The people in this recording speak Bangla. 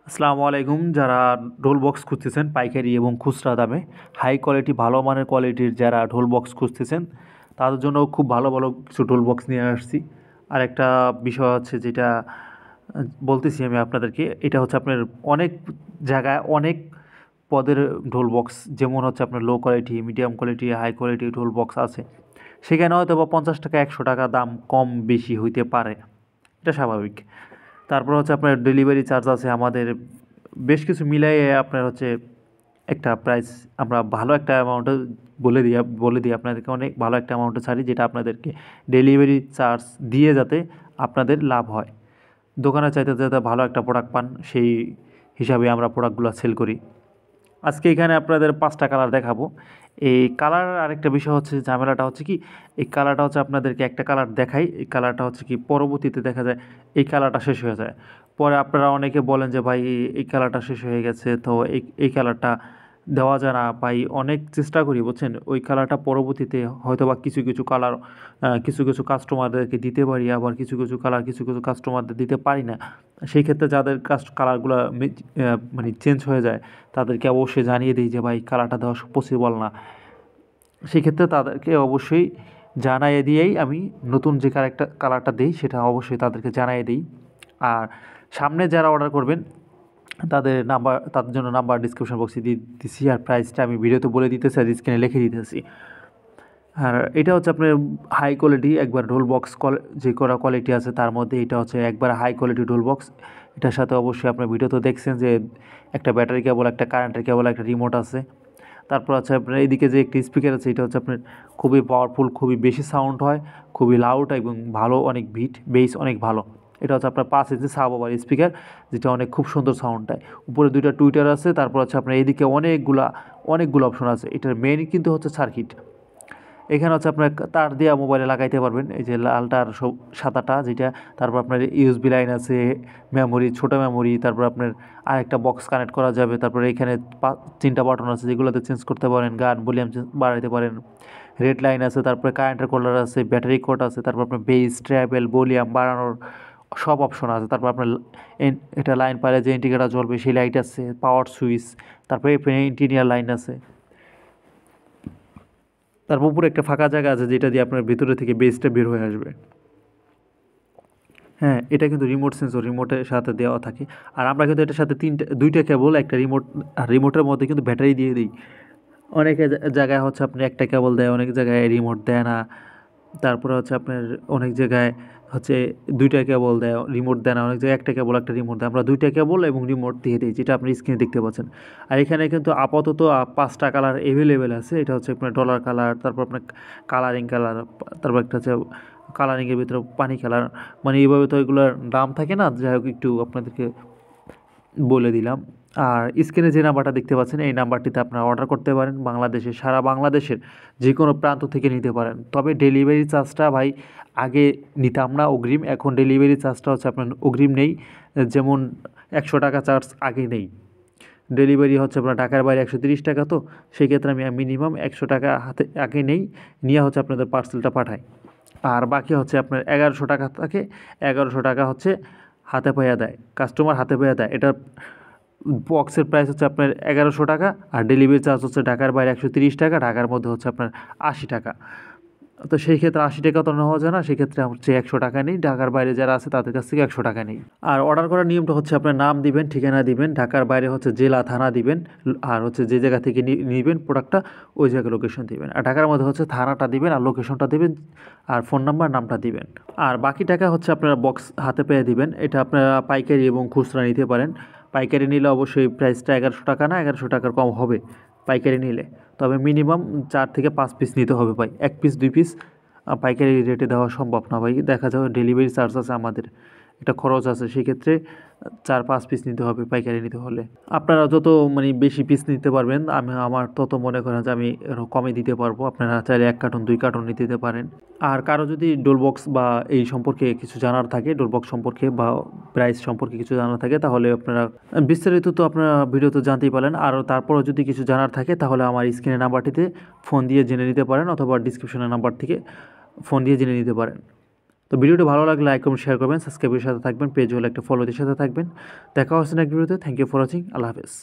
আসসালামু আলাইকুম। যারা ঢোল বক্স খুঁজতেছেন পাইকারি এবং খুচরা দামে হাই কোয়ালিটি ভালো মানের কোয়ালিটির যারা ঢোল বক্স খুঁজতেছেন তাদের জন্য খুব ভালো ভালো কিছু ঢোল বক্স নিয়ে আসছি। আর একটা বিষয় হচ্ছে যেটা বলতেছি আমি আপনাদেরকে, এটা হচ্ছে আপনার অনেক জায়গায় অনেক পদের ঢোল বক্স, যেমন হচ্ছে আপনার low quality, medium quality, high quality ঢোল বক্স আছে। সেখানে হয়তো বা 50 টাকা 100 টাকা দাম কম বেশি হইতে পারে, এটা স্বাভাবিক। তারপর হচ্ছে আপনার ডেলিভারি চার্জ আছে আমাদের, বেশ কিছু মিলাইয়ে আপনার হচ্ছে একটা প্রাইস আমরা ভালো একটা অ্যামাউন্টে বলে দিই আপনাদেরকে, অনেক ভালো একটা অ্যামাউন্টে ছাড়ি, যেটা আপনাদেরকে ডেলিভারি চার্জ দিয়ে যাতে আপনাদের লাভ হয়। দোকানে চাইতে যাতে ভালো একটা প্রোডাক্ট পান, সেই হিসাবে আমরা প্রোডাক্টগুলো সেল করি। আজকে এখানে আপনাদের 5টা কালার দেখাবো। এই কালার আরেকটা বিষয় হচ্ছে, ঝামেলাটা হচ্ছে কি, এই কালারটা হচ্ছে আপনাদেরকে একটা কালার দেখাই, এই কালারটা হচ্ছে কি পরবর্তীতে দেখা যায় এই কালারটা শেষ হয়ে যায়। পরে আপনারা অনেকে বলেন যে ভাই এই কালারটা শেষ হয়ে গেছে, তো এই কালারটা দেওয়া যায় না ভাই। অনেক চেষ্টা করি বুঝছেন, ওই কালারটা পরবর্তীতে হয়তো বা কিছু কিছু কালার কিছু কিছু কাস্টমারদেরকে দিতে পারি, আবার কিছু কিছু কালার কিছু কিছু কাস্টমারদের দিতে পারি না। সেই ক্ষেত্রে যাদের কালারগুলো মানে চেঞ্জ হয়ে যায় তাদেরকে অবশ্যই জানিয়ে দিই যে ভাই কালারটা দেওয়া পসিবল না। সেক্ষেত্রে তাদেরকে অবশ্যই জানিয়ে দিয়েই আমি নতুন যে কালারটা দিই সেটা অবশ্যই তাদেরকে জানিয়ে দিই। আর সামনে যারা অর্ডার করবেন তাদের জন্য নাম্বার ডিসক্রিপশন বক্সে দিয়ে দিতেছি, আর প্রাইসটা আমি ভিডিওতে বলে দিতেছি আর স্ক্রিনে লিখে দিতেছি। আর এটা হচ্ছে আপনার হাই কোয়ালিটি একবার ঢোল বক্স, যে করা কোয়ালিটি আছে তার মধ্যে এটা হচ্ছে একবার হাই কোয়ালিটি ঢোল বক্স। এটার সাথে অবশ্যই আপনার ভিডিওতে দেখছেন যে একটা ব্যাটারি কেবল, একটা কারেন্টের কেবল, একটা রিমোট আছে। তারপর আছে আপনার এইদিকে যে একটি স্পিকার আছে, এটা হচ্ছে আপনার খুবই পাওয়ারফুল, খুবই বেশি সাউন্ড হয়, খুবই লাউড এবং ভালো, অনেক বেস অনেক ভালো। এটা হচ্ছে আপনার 5 ইঞ্চি সাব-ওভার স্পিকার, যেটা খুব সুন্দর সাউন্ড দেয়। উপরে 2টা টুইটার আছে। তারপর হচ্ছে আপনার এইদিকে অনেকগুলো অপশন আছে। এটার মেইন কিন্তু হচ্ছে সার্কিট। এখানে হচ্ছে আপনার তার দিয়ে মোবাইলে লাগাইতে পারবেন, এই যে লালটা আর সাদাটা যেটা। তারপর আপনার ইউএসবি লাইন আছে, মেমোরি, ছোটো মেমোরি। তারপর আপনার আরেকটা বক্স কানেক্ট করা যাবে। তারপরে এখানে 3টা বাটন আছে যেগুলোতে চেঞ্জ করতে পারেন, গান ভলিউম বাড়াইতে পারেন। রেড লাইন আছে, তারপরে কারেন্টের কলার আছে, ব্যাটারি কোড আছে। তারপর আপনার বেস, ট্র্যাভেল, ভলিউম বাড়ানোর সব অপশন আছে। তারপর আপনার এটা লাইন পাইলে যে ইন্ডিকেটার জ্বলবে সেই লাইট আছে, পাওয়ার সুইচ। তারপরে ইন্টিরিয়ার লাইন আছে। তারপর উপরে একটা ফাঁকা জায়গা আছে যেটা দিয়ে আপনার ভিতরে থেকে বেসটা বের হয়ে আসবে। হ্যাঁ, এটা কিন্তু রিমোট সেন্সর, রিমোটের সাথে দেওয়া থাকে। আর আমরা কিন্তু এটার সাথে 2টা কেবল, একটা রিমোট, আর রিমোটের মধ্যে কিন্তু ব্যাটারি দিয়ে দিই। অনেক জায়গায় হচ্ছে আপনি একটা কেবল দেয়, অনেক জায়গায় রিমোট দেয় না। তারপরে হচ্ছে আপনার অনেক জায়গায় হচ্ছে 2টা কেবল দেয়, রিমোট দেয় না। অনেক জায়গায় একটা কেবল, একটা রিমোট দেয়। আমরা 2টা কেবল এবং রিমোট দিয়ে দিই, যেটা আপনি স্ক্রিনে দেখতে পাচ্ছেন। আর এখানে কিন্তু আপাতত 5টা কালার অ্যাভেলেবেল আছে। এটা হচ্ছে আপনার ডলার কালার, তারপর আপনার কালারিং কালার, তারপর একটা হচ্ছে কালারিংয়ের ভিতরে পানি কালার। মানে এইভাবে তো এগুলোর দাম থাকে না, যাই হোক একটু আপনাদেরকে বলে দিলাম। আর স্ক্রিনে যে নাম্বারটা দেখতে পাচ্ছেন এই নাম্বারটিতে আপনারা অর্ডার করতে পারেন। সারা বাংলাদেশের যে কোনো প্রান্ত থেকে নিতে পারেন। তবে ডেলিভারি চার্জটা ভাই আগে নিতাম না অগ্রিম, এখন ডেলিভারি চার্জটা হচ্ছে আপনার অগ্রিম নেই। যেমন 100 টাকা চার্জ আগে নেই, ডেলিভারি হচ্ছে আপনার ঢাকার বাইরে 130 টাকা। তো সেক্ষেত্রে আমি মিনিমাম 100 টাকা হাতে আগে নেই, নিয়ে হচ্ছে আপনাদের পার্সেলটা পাঠাই। আর বাকি হচ্ছে আপনার 1100 টাকা থাকে, 1100 টাকা হচ্ছে হাতে পাইয়া দেয়, কাস্টমার হাতে পাইয়া দেয়। এটা বক্সের প্রাইস হচ্ছে আপনার 1100 টাকা, আর ডেলিভারি চার্জ হচ্ছে ঢাকার বাইরে 130 টাকা, ঢাকার মধ্যে হচ্ছে আপনার 80 টাকা। তো সেই ক্ষেত্রে 80 টাকা তো নেওয়া যায় না, সেক্ষেত্রে হচ্ছে 100 টাকা নেই। ঢাকার বাইরে যারা আছে তাদের কাছ থেকে 100 টাকা নেই। আর অর্ডার করার নিয়মটা হচ্ছে আপনার নাম দিবেন, ঠিকানা দিবেন, ঢাকার বাইরে হচ্ছে জেলা, থানা দিবেন, আর হচ্ছে যে জায়গা থেকে নিবেন প্রোডাক্টটা ওই জায়গায় লোকেশন দিবেন। আর ঢাকার মধ্যে হচ্ছে থানাটা দিবেন আর লোকেশনটা দিবেন, আর ফোন নাম্বার, নামটা দিবেন। আর বাকি টাকা হচ্ছে আপনারা বক্স হাতে পেয়ে দিবেন। এটা আপনারা পাইকারি এবং খুচরা নিতে পারেন। পাইকারি নিলে অবশ্যই প্রাইসটা 1100 টাকা না, 1100 টাকার কম হবে পাইকারি নিলে। তবে মিনিমাম 4 থেকে 5 পিস নিতে হবে ভাই, 1 পিস 2 পিস পাইকারি রেটে দেওয়া সম্ভব না ভাই। দেখা যাবে ডেলিভারি চার্জ আছে আমাদের, একটা খরচ আছে, সেক্ষেত্রে 4-5 পিস নিতে হবে পাইকারি নিতে হলে। আপনারা যত মানে বেশি পিস নিতে পারবেন আমার তত মনে করেন যে আমি কমে দিতে পারবো। আপনারা চাইলে 1 কার্টন 2 কার্টন নিতে দিতে পারেন। আর কারো যদি ডোলবক্স বা এই সম্পর্কে কিছু জানার থাকে, ডোলবক্স সম্পর্কে বা প্রাইস সম্পর্কে কিছু জানার থাকে, তাহলে আপনারা বিস্তারিত তো আপনারা ভিডিওতে জানতেই পারেন। আর তারপরও যদি কিছু জানার থাকে তাহলে আমার স্ক্রিনের নাম্বারটিতে ফোন দিয়ে জেনে নিতে পারেন, অথবা ডিসক্রিপশনের নাম্বার থেকে ফোন দিয়ে জেনে নিতে পারেন। তো ভিডিওটি ভালো লাগলে লাইক কমেন্ট শেয়ার করবেন, সাবস্ক্রাইবের সাথে থাকবেন, পেজ হলে একটা ফলো দিয়ে সাথে থাকবেন। দেখা হচ্ছে নেক্সট ভিডিওতে। Thank you for watching. আল্লাহ হাফেজ।